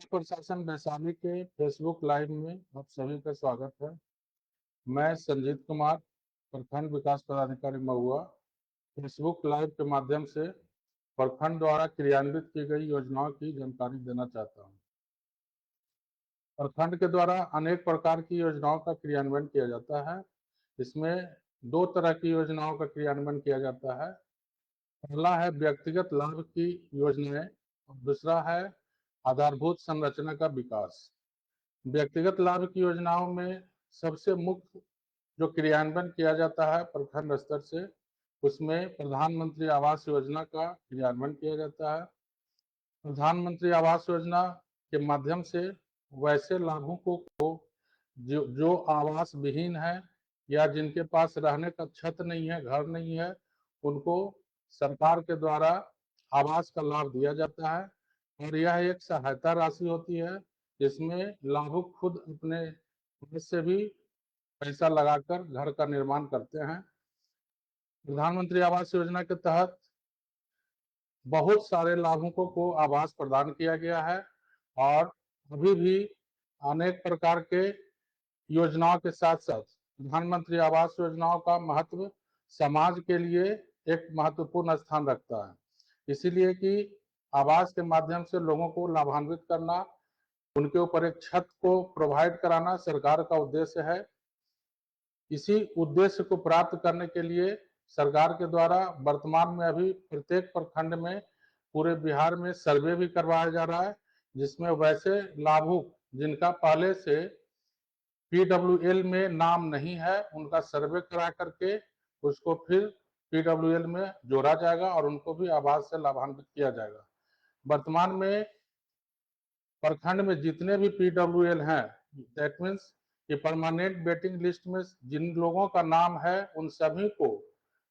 जिला प्रशासन वैशाली के फेसबुक लाइव में आप सभी का स्वागत है। मैं संजीत कुमार, प्रखंड विकास पदाधिकारी महुआ, फेसबुक लाइव के माध्यम से प्रखंड द्वारा क्रियान्वित की गई योजनाओं की जानकारी देना चाहता हूं। प्रखंड के द्वारा अनेक प्रकार की योजनाओं का क्रियान्वयन किया जाता है। इसमें दो तरह की योजनाओं का क्रियान्वयन किया जाता है। पहला है व्यक्तिगत लाभ की योजनाएं और दूसरा है आधारभूत संरचना का विकास। व्यक्तिगत लाभ की योजनाओं में सबसे मुख्य जो क्रियान्वयन किया जाता है प्रखंड स्तर से, उसमें प्रधानमंत्री आवास योजना का क्रियान्वयन किया जाता है। प्रधानमंत्री आवास योजना के माध्यम से वैसे लाभुकों को जो आवास विहीन है या जिनके पास रहने का छत नहीं है, घर नहीं है, उनको सरकार के द्वारा आवास का लाभ दिया जाता है। और यह एक सहायता राशि होती है जिसमें लाभुक खुद अपने से भी पैसा लगाकर घर का निर्माण करते हैं। प्रधानमंत्री आवास योजना के तहत बहुत सारे लाभुकों को आवास प्रदान किया गया है और अभी भी अनेक प्रकार के योजनाओं के साथ साथ प्रधानमंत्री आवास योजनाओं का महत्व समाज के लिए एक महत्वपूर्ण स्थान रखता है। इसीलिए कि आवास के माध्यम से लोगों को लाभान्वित करना, उनके ऊपर एक छत को प्रोवाइड कराना सरकार का उद्देश्य है। इसी उद्देश्य को प्राप्त करने के लिए सरकार के द्वारा वर्तमान में अभी प्रत्येक प्रखंड में पूरे बिहार में सर्वे भी करवाया जा रहा है, जिसमें वैसे लाभुक जिनका पहले से पीडब्ल्यूएल में नाम नहीं है, उनका सर्वे करा करके उसको फिर पीडब्ल्यूएल में जोड़ा जाएगा और उनको भी आवास से लाभान्वित किया जाएगा। वर्तमान में प्रखंड में जितने भी पीडब्ल्यूएल हैं, दैट मीन्स कि परमानेंट वेटिंग लिस्ट में जिन लोगों का नाम है उन सभी को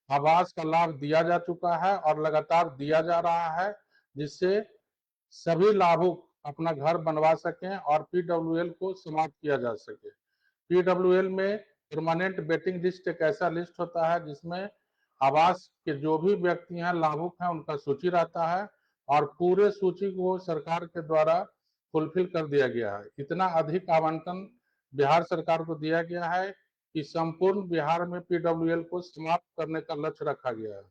आवास का लाभ दिया जा चुका है और लगातार दिया जा रहा है, जिससे सभी लाभुक अपना घर बनवा सकें और पीडब्ल्यूएल को समाप्त किया जा सके। पीडब्ल्यूएल में परमानेंट वेटिंग लिस्ट एक ऐसा लिस्ट होता है जिसमें आवास के जो भी व्यक्ति हैं, लाभुक हैं, उनका सूची रहता है और पूरे सूची को सरकार के द्वारा फुलफिल कर दिया गया है। इतना अधिक आवंटन बिहार सरकार को दिया गया है कि संपूर्ण बिहार में पीडब्ल्यूएल को समाप्त करने का लक्ष्य रखा गया है।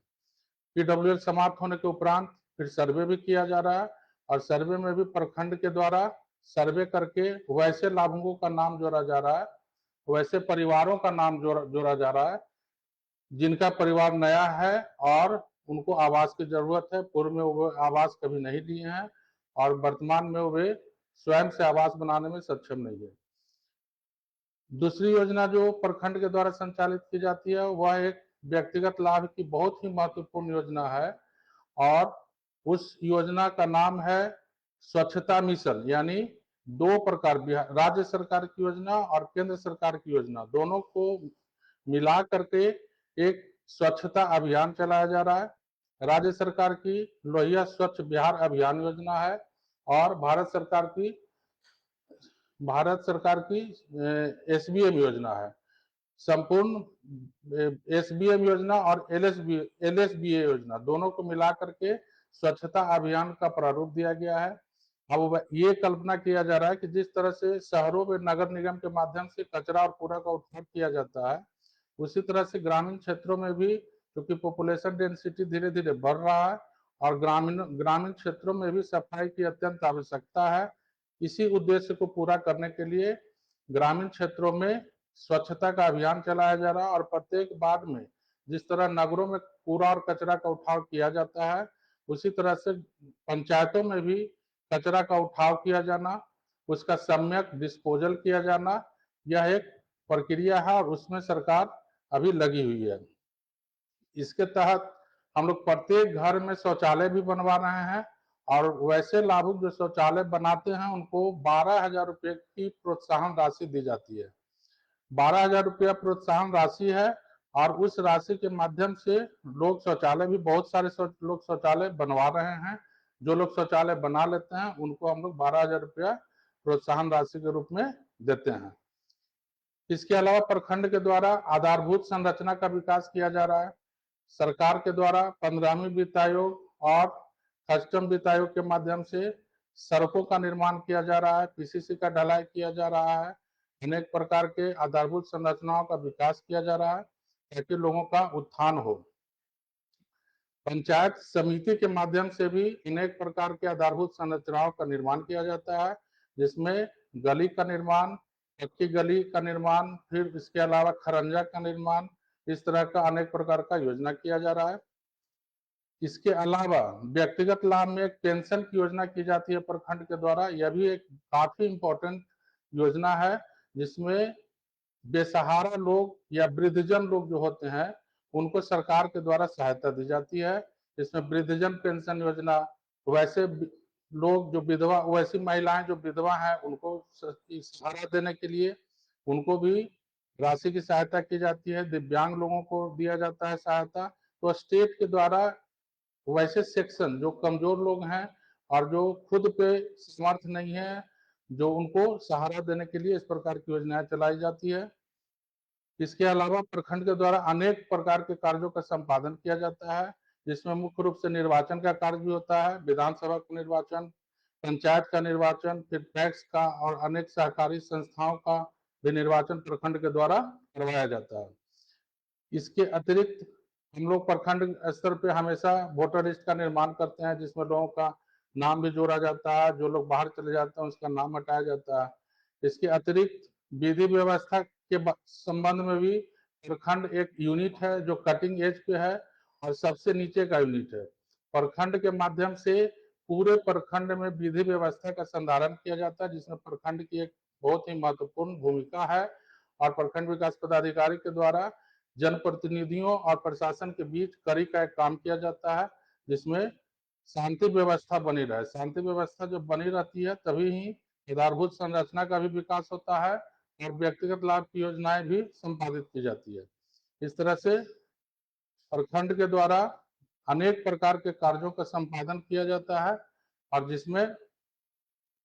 पीडब्ल्यूएल समाप्त होने के उपरांत फिर सर्वे भी किया जा रहा है और सर्वे में भी प्रखंड के द्वारा सर्वे करके वैसे लाभुकों का नाम जोड़ा जा रहा है, वैसे परिवारों का नाम जोड़ा जा रहा है जिनका परिवार नया है और उनको आवास की जरूरत है। पूर्व में वो आवास कभी नहीं लिए हैं और वर्तमान में वे स्वयं से आवास बनाने में सक्षम नहीं है। दूसरी योजना जो प्रखंड के द्वारा संचालित की जाती है वह एक व्यक्तिगत लाभ की बहुत ही महत्वपूर्ण योजना है और उस योजना का नाम है स्वच्छता मिशन। यानी दो प्रकार, राज्य सरकार की योजना और केंद्र सरकार की योजना, दोनों को मिला करके एक स्वच्छता अभियान चलाया जा रहा है। राज्य सरकार की लोहिया स्वच्छ बिहार अभियान योजना है और भारत सरकार की एसबीएम योजना है। संपूर्ण एसबीएम योजना और एलएसबीए योजना दोनों को मिला करके स्वच्छता अभियान का प्रारूप दिया गया है। अब ये कल्पना किया जा रहा है कि जिस तरह से शहरों में नगर निगम के माध्यम से कचरा और कूड़ा का उठाव किया जाता है, उसी तरह से ग्रामीण क्षेत्रों में भी, क्योंकि पॉपुलेशन डेंसिटी धीरे धीरे बढ़ रहा है और ग्रामीण क्षेत्रों में भी सफाई की अत्यंत आवश्यकता है। इसी उद्देश्य को पूरा करने के लिए ग्रामीण क्षेत्रों में स्वच्छता का अभियान चलाया जा रहा है और प्रत्येक वार्ड में जिस तरह नगरों में कूड़ा और कचरा का उठाव किया जाता है, उसी तरह से पंचायतों में भी कचरा का उठाव किया जाना, उसका सम्यक डिस्पोजल किया जाना, यह एक प्रक्रिया है और उसमें सरकार अभी लगी हुई है। इसके तहत हम लोग प्रत्येक घर में शौचालय भी बनवा रहे हैं और वैसे लाभुक जो शौचालय बनाते हैं उनको 12,000 रुपये की प्रोत्साहन राशि दी जाती है। 12,000 रुपया प्रोत्साहन राशि है और उस राशि के माध्यम से लोग शौचालय भी, बहुत सारे लोग शौचालय बनवा रहे हैं। जो लोग शौचालय बना लेते हैं उनको हम लोग 12,000 रुपया प्रोत्साहन राशि के रूप में देते हैं। इसके अलावा प्रखंड के द्वारा आधारभूत संरचना का विकास किया जा रहा है। सरकार के द्वारा 15वीं वित्त आयोग और कस्टम वित्त आयोग के माध्यम से सड़कों का निर्माण किया जा रहा है, पीसीसी का ढलाई किया जा रहा है, अनेक प्रकार के आधारभूत संरचनाओं का विकास किया जा रहा है ताकि लोगों का उत्थान हो। पंचायत समिति के माध्यम से भी अनेक प्रकार के आधारभूत संरचनाओं का निर्माण किया जाता है, जिसमें गली का निर्माण, पक्की गली का निर्माण, फिर इसके अलावा खरंजा का निर्माण, इस तरह का अनेक प्रकार का योजना किया जा रहा है। इसके अलावा व्यक्तिगत लाभ में एक पेंशन की योजना की जाती है प्रखंड के द्वारा। यह भी एक काफी इम्पोर्टेंट योजना है, जिसमें बेसहारा लोग या वृद्धजन लोग जो होते हैं, उनको सरकार के द्वारा सहायता दी जाती है। इसमें वृद्धजन पेंशन योजना, वैसे लोग जो विधवा, वैसी महिलाएं जो विधवा हैं, उनको सहारा देने के लिए उनको भी राशि की सहायता की जाती है। दिव्यांग लोगों को दिया जाता है सहायता। तो स्टेट के द्वारा वैसे सेक्शन जो कमजोर लोग हैं और जो खुद पे समर्थ नहीं है, जो उनको सहारा देने के लिए इस प्रकार की योजनाएं चलाई जाती है। इसके अलावा प्रखंड के द्वारा अनेक प्रकार के कार्यों का संपादन किया जाता है, जिसमें मुख्य रूप से निर्वाचन का कार्य भी होता है, विधानसभा का निर्वाचन, पंचायत का निर्वाचन, फिर पैक्स का और अनेक सहकारी संस्थाओं का भी निर्वाचन प्रखंड के द्वारा करवाया जाता है। इसके अतिरिक्त हम लोग प्रखंड स्तर पे हमेशा वोटर लिस्ट का निर्माण करते हैं, जिसमें लोगों का नाम भी जोड़ा जाता है, जो लोग बाहर चले जाते हैं उसका नाम हटाया जाता है। इसके अतिरिक्त विधि व्यवस्था के संबंध में भी प्रखंड एक यूनिट है जो कटिंग एज पे है और सबसे नीचे का यूनिट है। प्रखंड के माध्यम से पूरे प्रखंड में विधि व्यवस्था का संधारण किया जाता है, जिसमें प्रखंड की एक बहुत ही महत्वपूर्ण भूमिका है और प्रखंड विकास पदाधिकारी के द्वारा जनप्रतिनिधियों और प्रशासन के बीच कड़ी का एक काम किया जाता है, जिसमें शांति व्यवस्था बनी रहे। शांति व्यवस्था जब बनी रहती है तभी ही आधारभूत संरचना का भी विकास होता है और व्यक्तिगत लाभ की योजनाएं भी संपादित की जाती है। इस तरह से प्रखंड के द्वारा अनेक प्रकार के कार्यों का संपादन किया जाता है और जिसमें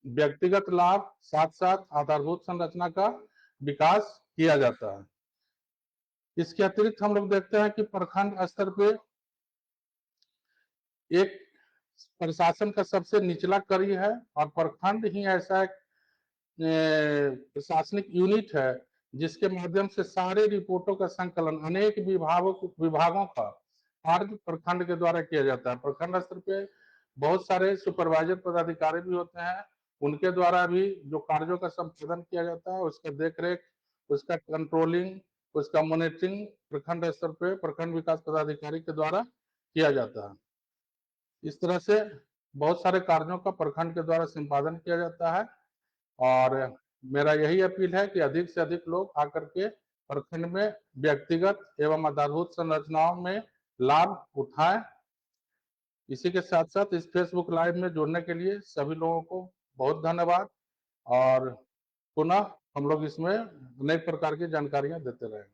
व्यक्तिगत लाभ साथ साथ आधारभूत संरचना का विकास किया जाता है। इसके अतिरिक्त हम लोग देखते हैं कि प्रखंड स्तर पे एक प्रशासन का सबसे निचला कड़ी है और प्रखंड ही ऐसा एक प्रशासनिक यूनिट है जिसके माध्यम से सारे रिपोर्टों का संकलन अनेक विभागों का कार्य प्रखंड के द्वारा किया जाता है। प्रखंड स्तर पे बहुत सारे सुपरवाइजर पदाधिकारी भी होते हैं, उनके द्वारा भी जो कार्यों का संपादन किया जाता है, उसका देखरेख, उसका कंट्रोलिंग, उसका मॉनिटरिंग प्रखंड स्तर पे प्रखंड विकास पदाधिकारी के द्वारा किया जाता है। इस तरह से बहुत सारे कार्यों का प्रखंड के द्वारा संपादन किया जाता है और मेरा यही अपील है कि अधिक से अधिक लोग आकर के प्रखंड में व्यक्तिगत एवं आधारभूत संरचनाओं में लाभ उठाएं। इसी के साथ साथ इस फेसबुक लाइव में जुड़ने के लिए सभी लोगों को बहुत धन्यवाद और पुनः हम लोग इसमें अनेक प्रकार की जानकारियां देते रहेंगे।